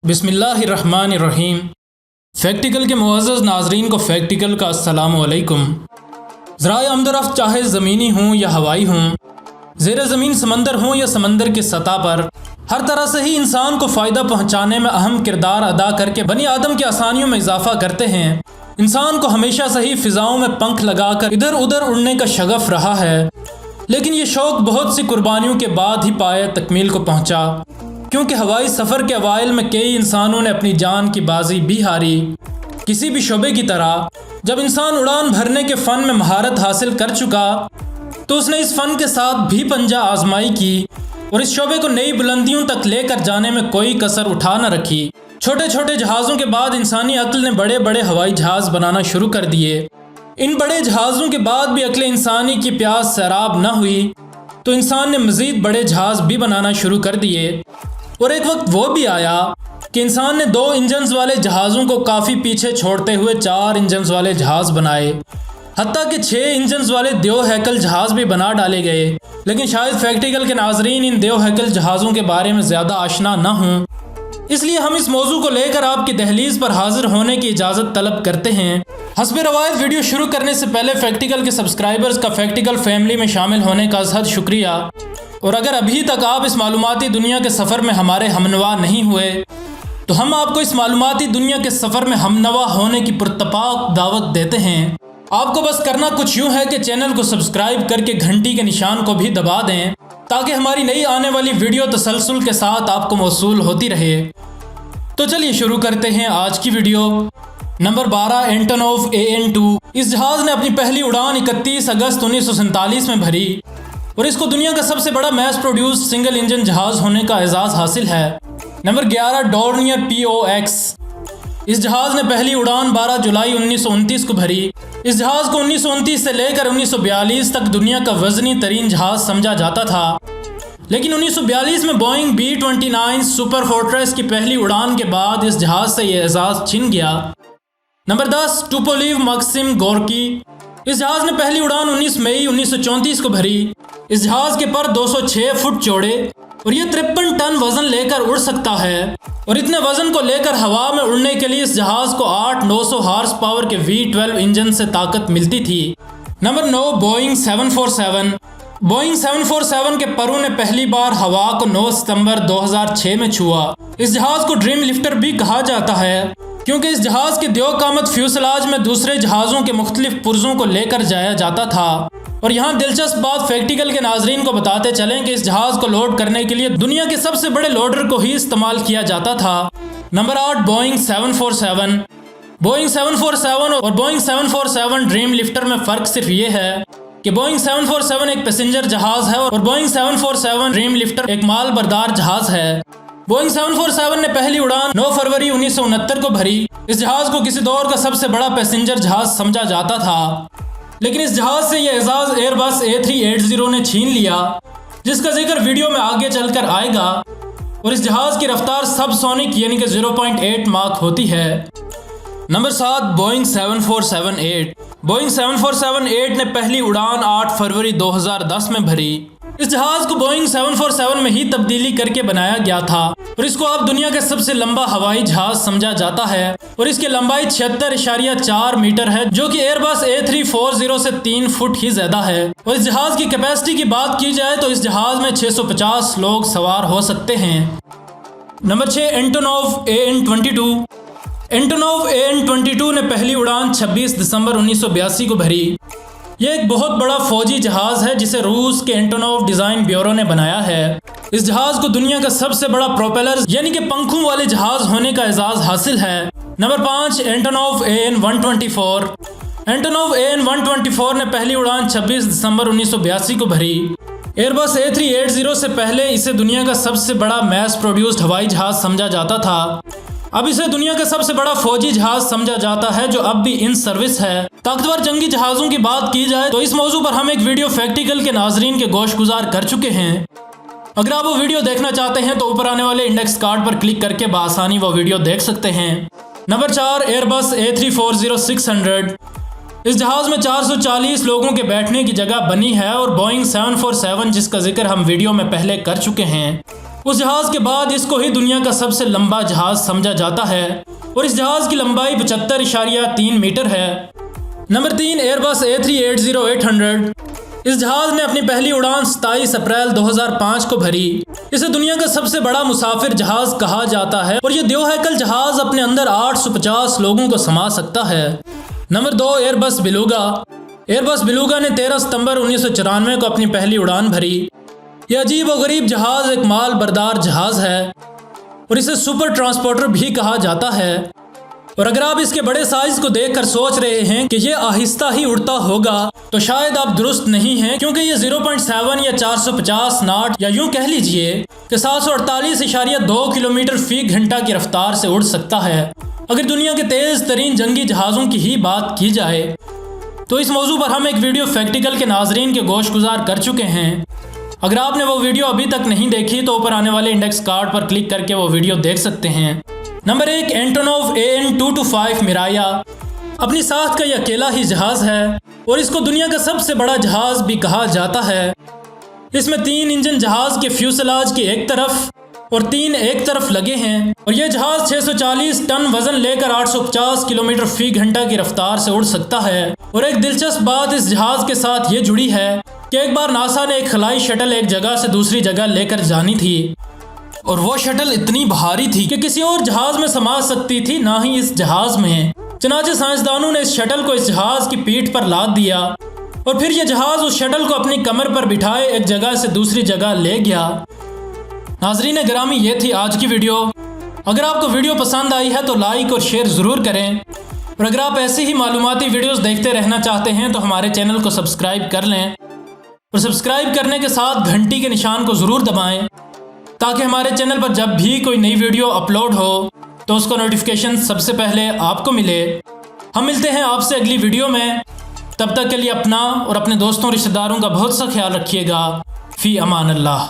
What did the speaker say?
बिस्मिल्लाहिर्रहमानिर्रहीम। फैक्टिकल के मुअज़्ज़ज़ नाज़रीन को फैक्टिकल का अस्सलामु अलैकुम। ज़राए आमदरफ़्त चाहे ज़मीनी हों या हवाई हों, ज़ेर ज़मीन समंदर हों या समंदर की सतह पर, हर तरह से ही इंसान को फ़ायदा पहुँचाने में अहम किरदार अदा करके बनी आदम की आसानियों में इजाफ़ा करते हैं। इंसान को हमेशा से ही फ़िज़ाओं में पंख लगाकर इधर उधर उड़ने का शगफ़ रहा है, लेकिन ये शौक़ बहुत सी कुर्बानियों के बाद ही पाए तकमील को पहुँचा, क्योंकि हवाई सफ़र के अवाइल में कई इंसानों ने अपनी जान की बाजी भी हारी। किसी भी शोबे की तरह जब इंसान उड़ान भरने के फ़न में महारत हासिल कर चुका तो उसने इस फ़न के साथ भी पंजा आजमाई की और इस शोबे को नई बुलंदियों तक लेकर जाने में कोई कसर उठा न रखी। छोटे छोटे जहाज़ों के बाद इंसानी अक्ल ने बड़े बड़े हवाई जहाज़ बनाना शुरू कर दिए। इन बड़े जहाज़ों के बाद भी अक्ल इंसानी की प्यास सैराब न हुई तो इंसान ने मज़ीद बड़े जहाज़ भी बनाना शुरू कर दिए। और एक वक्त वो भी आया कि इंसान ने 2 इंजन्स वाले जहाज़ों को काफ़ी पीछे छोड़ते हुए 4 इंजन्स वाले जहाज़ बनाए, हत्ता कि 6 इंजन्स वाले देव हैकल जहाज़ भी बना डाले गए। लेकिन शायद फैक्टिकल के नाजरीन इन देव हैकल जहाज़ों के बारे में ज़्यादा आशना न हों, इसलिए हम इस मौजू को लेकर आपकी दहलीज पर हाजिर होने की इजाज़त तलब करते हैं। हस्ब रवायत वीडियो शुरू करने से पहले फैक्टिकल के सब्सक्राइबर्स का फैक्टिकल फैमिली में शामिल होने का असहद शुक्रिया। और अगर अभी तक आप इस मालूमाती दुनिया के सफ़र में हमारे हमनवा नहीं हुए तो हम आपको इस मालूमाती दुनिया के सफ़र में हमनवा होने की पुरतपाक दावत देते हैं। आपको बस करना कुछ यूँ है कि चैनल को सब्सक्राइब करके घंटी के निशान को भी दबा दें ताकि हमारी नई आने वाली वीडियो तसलसल के साथ आपको मौसूल होती रहे। तो चलिए शुरू करते हैं आज की वीडियो। Number 12 Antonov AN-2। इस जहाज़ ने अपनी पहली उड़ान 31 अगस्त 1947 में भरी और इसको दुनिया का सबसे बड़ा मैस प्रोड्यूस सिंगल इंजन जहाज़ होने का एजाज़ हासिल है। Number 11 Dornier POX। इस जहाज़ ने पहली उड़ान 12 जुलाई 1929 को भरी। इस जहाज़ को 1929 से लेकर 1942 तक दुनिया का वज़नी तरीन जहाज़ समझा जाता था, लेकिन 1942 में बोइंग B-29 सुपर फोर्ट्रेस की पहली उड़ान के बाद इस जहाज़ से यह एजाज़ छिन गया। Number 10 Tupolev Maxim Gorky. इस जहाज़ ने पहली उड़ान 19 मई 1934 को भरी। इस जहाज़ के पर 206 फुट चौड़े और ये 53 टन वज़न लेकर उड़ सकता है और इतने वज़न को लेकर हवा में उड़ने के लिए इस जहाज़ को 8-900 हार्स पावर के V-12 इंजन से ताकत मिलती थी। Number 9 Boeing 747। बोइंग 747 के परों ने पहली बार हवा को 9 सितंबर 2006 में छुआ। इस जहाज़ को ड्रीम लिफ्टर भी कहा जाता है क्योंकि इस जहाज़ के दो कामत फ्यूसलाज में दूसरे जहाज़ों के मुख्तलिफ पुर्जों को लेकर जाया जाता था। और यहाँ दिलचस्प बात फैक्टिकल के नाजरीन को बताते चलें कि इस जहाज़ को लोड करने के लिए दुनिया के सबसे बड़े लोडर को ही इस्तेमाल किया जाता था। Number 8 Boeing 747। बोइंग 747 और बोइंग 747 ड्रीम लिफ्टर में फ़र्क सिर्फ ये है कि बोइंग 747 एक पैसेंजर जहाज़ है और बोइंग 747 ड्रीम लिफ्टर एक माल बरदार जहाज़ है। बोइंग 747 ने पहली उड़ान 9 फरवरी 1969 को भरी। इस जहाज़ को किसी दौर का सबसे बड़ा पैसेंजर जहाज़ समझा जाता था, लेकिन इस जहाज़ से यह एजाज़ एयरबस A380 ने छीन लिया, जिसका जिक्र वीडियो में आगे चलकर आएगा। और इस जहाज़ की रफ्तार सबसोनिक यानी कि 0.8 माक होती है। Number 7 Boeing 7478। बोइंग 7478 ने पहली उड़ान 8 फरवरी 2010 में भरी। इस जहाज़ को बोइंग 747 में ही तब्दीली करके बनाया गया था और इसको अब दुनिया का सबसे लंबा हवाई जहाज़ समझा जाता है और इसकी लंबाई 76.4 मीटर है, जो कि एयरबस A340 से 3 फुट ही ज़्यादा है। और इस जहाज़ की कैपेसिटी की बात की जाए तो इस जहाज़ में 650 लोग सवार हो सकते हैं। Number 6 Antonov AN-22। Antonov AN-22 ने पहली उड़ान 26 दिसंबर 1982 को भरी। यह एक बहुत बड़ा फौजी जहाज़ है जिसे रूस के एंटोनोव डिज़ाइन ब्यूरो ने बनाया है। इस जहाज़ को दुनिया का सबसे बड़ा प्रोपेलर यानी कि पंखों वाले जहाज़ होने का एजाज़ हासिल है। Number 5 Antonov AN-124। Antonov AN-124 ने पहली उड़ान 26 दिसंबर 1982 को भरी। एयरबस A380 से पहले इसे दुनिया का सबसे बड़ा मैस प्रोड्यूस्ड हवाई जहाज़ समझा जाता था। अब इसे दुनिया का सबसे बड़ा फौजी जहाज़ समझा जाता है जो अब भी इन सर्विस है। ताकतवर जंगी जहाज़ों की बात की जाए तो इस मौजू पर हम एक वीडियो फैक्टिकल के नाजरीन के गोश गुजार कर चुके हैं। अगर आप वो वीडियो देखना चाहते हैं तो ऊपर आने वाले इंडेक्स कार्ड पर क्लिक करके बआसानी वो वीडियो देख सकते हैं। Number 4 Airbus A340-600। इस जहाज़ में 440 लोगों के बैठने की जगह बनी है और बोइंग 747 जिसका जिक्र हम वीडियो में पहले कर चुके हैं उस जहाज़ के बाद इसको ही दुनिया का सबसे लंबा जहाज़ समझा जाता है और इस जहाज़ की लंबाई 75.3 मीटर है। Number 3, Airbus A380-800। इस जहाज़ ने अपनी पहली उड़ान 27 अप्रैल 2005 को भरी। इसे दुनिया का सबसे बड़ा मुसाफिर जहाज़ कहा जाता है और ये द्योहैकल जहाज़ अपने अंदर 850 लोगों को समा सकता है। Number 2, Airbus beluga. Airbus beluga ने 13 सितंबर 1994 को अपनी पहली उड़ान भरी। यह अजीब और गरीब जहाज़ एक माल बरदार जहाज़ है और इसे सुपर ट्रांसपोर्टर भी कहा जाता है। और अगर आप इसके बड़े साइज को देखकर सोच रहे हैं कि ये आहिस्ता ही उड़ता होगा तो शायद आप दुरुस्त नहीं हैं, क्योंकि ये 0.7 या 450 नॉट या यूं कह लीजिए कि 748.2 किलोमीटर फी घंटा की रफ्तार से उड़ सकता है। अगर दुनिया के तेज तरीन जंगी जहाज़ों की ही बात की जाए तो इस मौजू पर हम एक वीडियो फैक्टिकल के नाजरीन के गोश गुजार कर चुके हैं। अगर आपने वो वीडियो अभी तक नहीं देखी तो ऊपर आने वाले इंडेक्स कार्ड पर क्लिक करके वो वीडियो देख सकते हैं। Number 1, Antonov AN-225 मिराया। अपनी साख का यह अकेला ही जहाज़ है और इसको दुनिया का सबसे बड़ा जहाज़ भी कहा जाता है। इसमें 3 इंजन जहाज़ के फ्यूसलाज की एक तरफ और 3 एक तरफ लगे हैं और यह जहाज़ 640 टन वजन लेकर 850 किलोमीटर फी घंटा की रफ्तार से उड़ सकता है। और एक दिलचस्प बात इस जहाज़ के साथ ये जुड़ी है कि एक बार नासा ने एक खलाई शटल एक जगह से दूसरी जगह लेकर जानी थी और वो शटल इतनी भारी थी कि किसी और जहाज़ में समा सकती थी, ना ही इस जहाज़ में। चनाचे साइंसदानों ने इस शटल को इस जहाज़ की पीठ पर लाद दिया और फिर यह जहाज़ उस शटल को अपनी कमर पर बिठाए एक जगह से दूसरी जगह ले गया। नाज़रीन गिरामी, ये थी आज की वीडियो। अगर आपको वीडियो पसंद आई है तो लाइक और शेयर ज़रूर करें और अगर आप ऐसी ही मालूमाती वीडियोस देखते रहना चाहते हैं तो हमारे चैनल को सब्सक्राइब कर लें और सब्सक्राइब करने के साथ घंटी के निशान को ज़रूर दबाएं ताकि हमारे चैनल पर जब भी कोई नई वीडियो अपलोड हो तो उसका नोटिफिकेशन सबसे पहले आपको मिले। हम मिलते हैं आपसे अगली वीडियो में। तब तक के लिए अपना और अपने दोस्तों रिश्तेदारों का बहुत सा ख्याल रखिएगा। फ़ी अमान अल्लाह।